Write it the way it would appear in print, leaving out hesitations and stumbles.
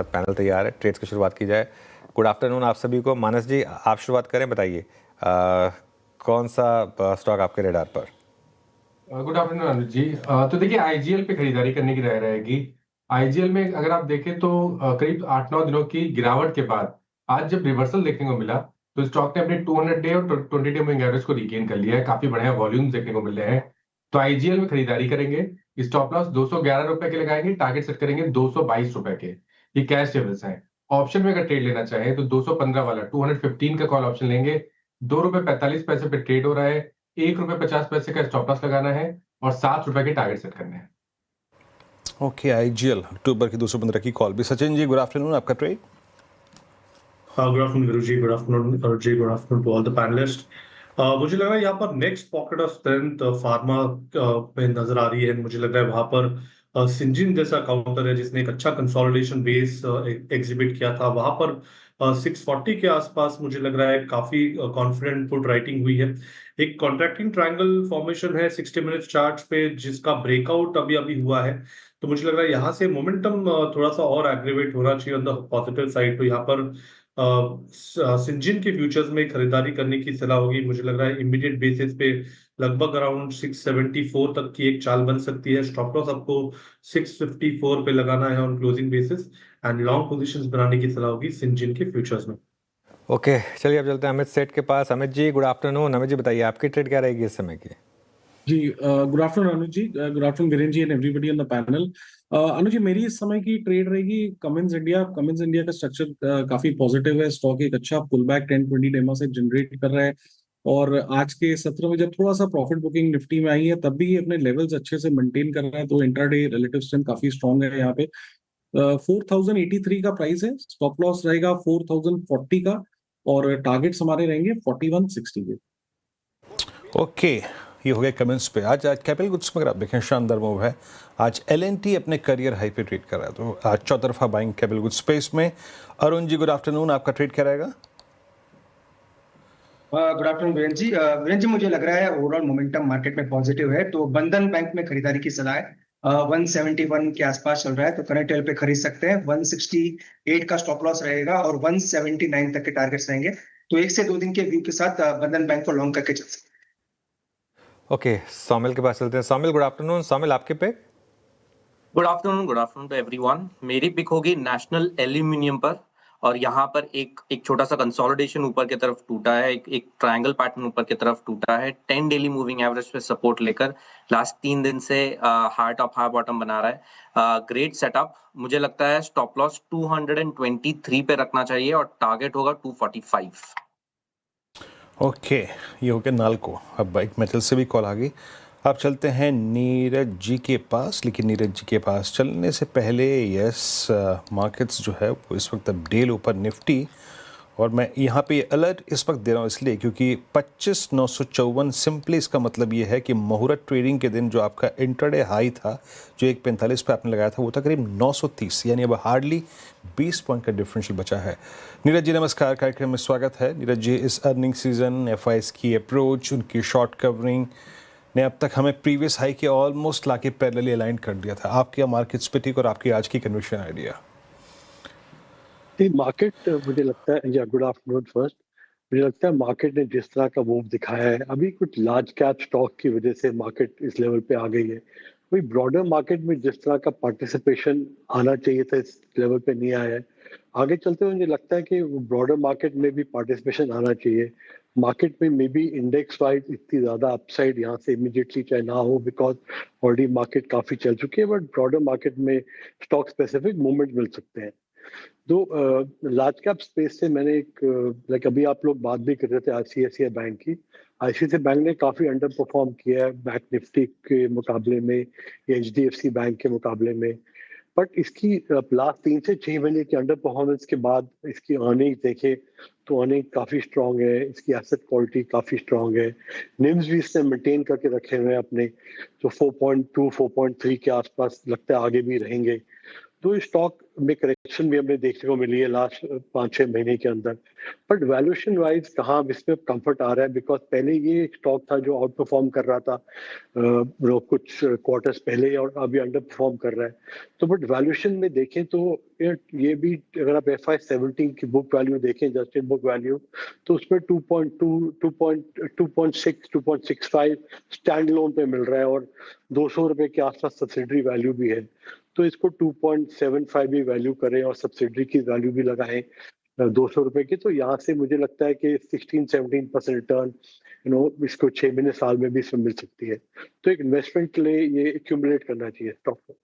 Panel तैयार है, trades की शुरुआत की जाए। गुड आफ्टरनून आप सभी को। मानस जी आप शुरुआत करें, बताइए कौन सा स्टॉक आपके रेडार पर? गुड आफ्टरनून अनुज जी। तो देखिए आईजीएल पे खरीदारी करने की राय रहेगी। आईजीएल में अगर आप देखें तो करीब 8-9 दिनों की गिरावट के बाद आज जब रिवर्सल देखने को मिला तो स्टॉक ने अपने 200 डे और 20 डे मूविंग एवरेज को रिगेन कर लिया है। काफी बढ़िया वॉल्यूम्स देखने को मिल रहे हैं। तो आईजीएल में खरीदारी करेंगे। स्टॉप लॉस 211 रुपए के लगाएंगे, टारगेट सेट करेंगे 222 रुपए के। ये कैश लेवल्स हैं। ऑप्शन में अगर ट्रेड लेना चाहे तो 215 वाला 215 का कॉल ऑप्शन लेंगे। ₹2.45 पे ट्रेड हो रहा है। ₹1.50 का स्टॉप लॉस लगाना है और ₹7 के टारगेट सेट करने हैं। ओके, आईजीएल अक्टूबर की 215 की कॉल भी। सचिन जी गुड आफ्टरनून, आपका trade? Good afternoon Guru ji, good afternoon Arun ji, good afternoon to all the panelist. मुझे लग रहा है यहाँ पर next pocket of strength pharma में नजर आ रही है। मुझे लग रहा है वहां पर सिंजिन जैसा काउंटर है जिसने एक अच्छा कंसोलिडेशन बेस एग्जिबिट किया था। वहां पर 640 के आसपास मुझे लग रहा है काफी कॉन्फिडेंट पुट राइटिंग हुई है। एक कॉन्ट्रैक्टिंग ट्रायंगल फॉर्मेशन है 60 मिनट चार्ट पे जिसका ब्रेकआउट अभी अभी हुआ है। तो मुझे लग रहा है यहाँ से मोमेंटम थोड़ा सा और एग्रीवेट होना चाहिए ऑन द पॉजिटिव साइड। तो यहाँ पर सिंजिन के फ्यूचर्स में खरीदारी करने की सलाह होगी। मुझे लग रहा है इमीडिएट बेसिस पे लगभग अराउंड 674 तक की एक चाल बन सकती है। स्टॉप लॉस आपको 654 पे लगाना है on closing basis and long positions बनाने की सलाह होगी सिंजिन के फ्यूचर्स में। ओके चलिए अब चलते हैं अमित सेठ के पास। Amit ji good afternoon. अमित जी बताइए आपकी ट्रेड क्या रहेगी इस समय की? जी good afternoon Anuj ji, good afternoon Viren ji and everybody on the panel. Anuj ji मेरी इस समय की ट्रेड रहेगी कमिंस इंडिया। कमिंस इंडिया का स्ट्रक्चर काफी पॉजिटिव है। स्टॉक एक अच्छा पुल बैक 10-20 डेमा से जनरेट कर रहा है और आज के सत्र में जब थोड़ा सा प्रॉफिट बुकिंग निफ्टी में आई है तब भी ये अपने लेवल्स अच्छे से मेंटेन कर रहा है। तो इंट्राडे रिलेटिव स्ट्रेंथ काफी स्ट्रांग है यहाँ पे। 4083 का प्राइस है। स्टॉप लॉस रहेगा 4040 का और टारगेट्स हमारे रहेंगे 4160 के। ओके, ये हो गया कमेंट्स पे। आज कैपिटल गुड्स में अगर आप देखें शानदार मूव है। आज एलएनटी अपने करियर हाई पे ट्रेड कर रहा है, तो आज चौतरफा बाइंग कैपिटल गुड्स स्पेस में। अरुण जी गुड आफ्टरनून, आपका ट्रेड क्या रहेगा? गुड आफ्टरनून वीरेन जी। वीरेन जी मुझे लग रहा है ओवरऑल मोमेंटम मार्केट में पॉजिटिव है तो बंधन बैंक में खरीदारी की सलाह है। 171 के आसपास चल रहा है तो करंट लेवल पे खरीद सकते हैं। 168 का स्टॉप लॉस रहेगा और 179 तक के टारगेट्स रहेंगे। तो 1 से 2 दिन के व्यू के साथ बंधन बैंक को लॉन्ग करके चल सकते हैं। ओके सामिल के पास चलते हैं। सामिल गुड आफ्टरनून। सामिल आपके पे? Good afternoon to everyone. मेरी पिक होगी नेशनल एल्यूमिनियम पर और यहाँ पर एक छोटा सा कंसोलिडेशन ऊपर की तरफ टूटा है। एक ट्रायंगल पैटर्न ऊपर की तरफ टूटा है। 10 डेली मूविंग एवरेज पे सपोर्ट लेकर लास्ट 3 दिन से हाई टॉप हाई बॉटम बना रहा है। Great setup. मुझे लगता है स्टॉप लॉस 223 पे रखना चाहिए और टारगेट होगा 245। ओके, ये हो गया नाल्को। अब बाइक मेटल से भी कॉल आ गई। अब चलते हैं नीरज जी के पास, लेकिन नीरज जी के पास चलने से पहले यस मार्केट्स जो है वो इस वक्त अब डेल ऊपर निफ्टी, और मैं यहाँ पे अलर्ट इस वक्त दे रहा हूँ इसलिए क्योंकि 25,954 सिंपली इसका मतलब ये है कि मुहूर्त ट्रेडिंग के दिन जो आपका इंटरडे हाई था जो 145 पे आपने लगाया था वो था करीब 930, यानी अब हार्डली 20 पॉइंट का डिफरेंशियल बचा है। नीरज जी नमस्कार, कार्यक्रम में स्वागत है। नीरज जी, इस अर्निंग सीजन एफआईएस की अप्रोच, उनकी शॉर्ट कवरिंग ने अब तक हमें प्रीवियस हाई के ऑलमोस्ट लाके पैरेलली अलाइन कर दिया था। आपके मार्केट स्पिटिक और आपकी आज की कन्विक्शन आइडिया? मार्केट मुझे लगता है, या गुड आफ्टरनून फर्स्ट, मुझे लगता है मार्केट ने जिस तरह का मूव दिखाया है अभी कुछ लार्ज कैप स्टॉक की वजह से मार्केट इस लेवल पे आ गई है। कोई ब्रॉडर मार्केट में जिस तरह का पार्टिसिपेशन आना चाहिए था इस लेवल पे नहीं आया है। आगे चलते हुए मुझे लगता है कि ब्रॉडर मार्केट में भी पार्टिसिपेशन आना चाहिए। मार्केट में मे बी इंडेक्स वाइज इतनी ज्यादा अपसाइड यहाँ से इमीडिएटली चाहे ना हो बिकॉज ऑलरेडी मार्केट काफी चल चुकी है, बट ब्रॉडर मार्केट में स्टॉक स्पेसिफिक मूवमेंट मिल सकते हैं। तो लार्ज कैप स्पेस से मैंने एक लाइक अभी आप लोग बात भी कर रहे थे आईसीआईसीआई बैंक की। आईसीआईसीआई बैंक ने काफी अंडर परफॉर्म किया है बैंक निफ्टी के मुकाबले में, एचडीएफसी बैंक के मुकाबले में, बट इसकी लास्ट 3 से 6 महीने की अंडर परफॉर्मेंस के बाद इसकी अर्निंग देखे तो अर्निंग काफी स्ट्रांग है, इसकी एसेट क्वालिटी काफी स्ट्रांग है, निम्स भी इसने मेंटेन करके रखे हुए हैं अपने, तो 4.2 4.3 के आसपास लगता है आगे भी रहेंगे। तो स्टॉक में करेक्शन भी हमने देखने को मिली है लास्ट 5-6 महीने के अंदर, बट वैल्यूएशन वाइज कहाँ इसमें कंफर्ट आ रहा है, बिकॉज पहले ये एक स्टॉक था जो आउट परफॉर्म कर रहा था कुछ क्वार्टर्स पहले, और अभी अंडर परफॉर्म कर रहा है। तो बट वैल्यूएशन में देखें तो ये भी, अगर आप FY17 की बुक वैल्यू देखें, एडजस्टेड बुक वैल्यू, तो उसमें 2.2, 2.6, 2.65 स्टैंड लोन पे मिल रहा है, और 200 रुपए के आसपास सब्सिडरी वैल्यू भी है। तो इसको 2.75 भी वैल्यू करें और सब्सिडरी की वैल्यू भी लगाएं 200 रुपए की, तो यहाँ से मुझे लगता है कि 16-17% रिटर्न इसको 6 महीने साल में भी इसमें मिल सकती है। तो एक इन्वेस्टमेंट के लिए ये एक्यूमुलेट करना चाहिए स्टॉक को।